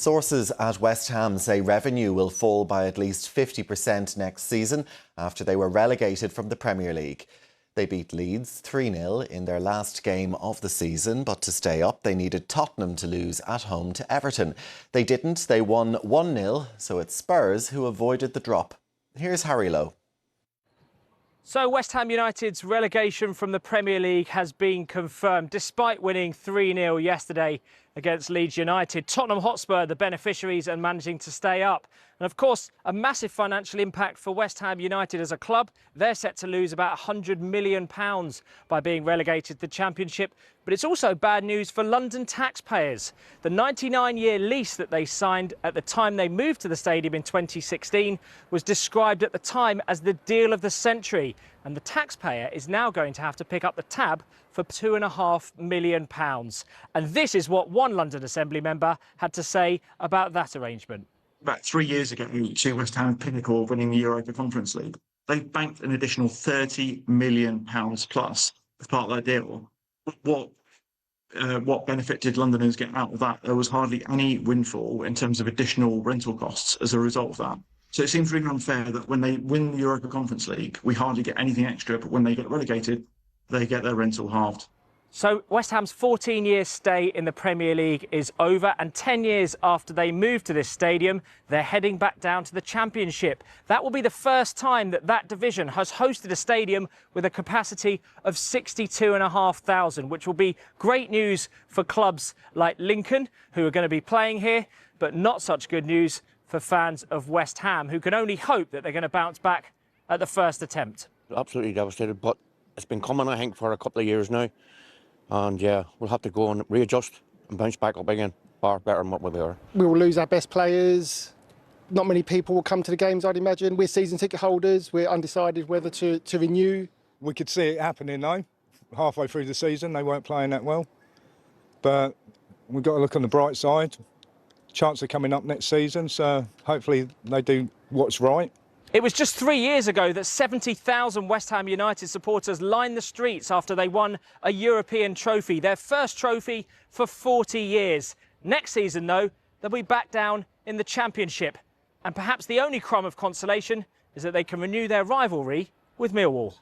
Sources at West Ham say revenue will fall by at least 50% next season after they were relegated from the Premier League. They beat Leeds 3-0 in their last game of the season, but to stay up they needed Tottenham to lose at home to Everton. They didn't, they won 1-0, so it's Spurs who avoided the drop. Here's Harry Lowe. So West Ham United's relegation from the Premier League has been confirmed. Despite winning 3-0 yesterday against Leeds United, Tottenham Hotspur, the beneficiaries, and managing to stay up. And of course, a massive financial impact for West Ham United as a club. They're set to lose about £100 million by being relegated to the Championship. But it's also bad news for London taxpayers. The 99-year lease that they signed at the time they moved to the stadium in 2016 was described at the time as the deal of the century. And the taxpayer is now going to have to pick up the tab for £2.5 million. And this is what one London Assembly member had to say about that arrangement. About 3 years ago, to West Ham pinnacle of winning the Europa Conference League, they banked an additional £30 million plus as part of their deal. What benefit did Londoners get out of that? There was hardly any windfall in terms of additional rental costs as a result of that. So it seems really unfair that when they win the Europa Conference League, we hardly get anything extra, but when they get relegated, they get their rental halved. So West Ham's 14-year stay in the Premier League is over, and 10 years after they moved to this stadium, they're heading back down to the Championship. That will be the first time that that division has hosted a stadium with a capacity of 62,500, which will be great news for clubs like Lincoln, who are going to be playing here, but not such good news for fans of West Ham, who can only hope that they're going to bounce back at the first attempt. Absolutely devastated, but it's been coming, I think, for a couple of years now. And yeah, we'll have to go and readjust and bounce back up again, far better than what we are. We will lose our best players. Not many people will come to the games, I'd imagine. We're season ticket holders. We're undecided whether to renew. We could see it happening though. Halfway through the season, they weren't playing that well. But we've got to look on the bright side. Chance of coming up next season, so hopefully they do what's right. It was just 3 years ago that 70,000 West Ham United supporters lined the streets after they won a European trophy, their first trophy for 40 years. Next season, though, they'll be back down in the Championship. And perhaps the only crumb of consolation is that they can renew their rivalry with Millwall.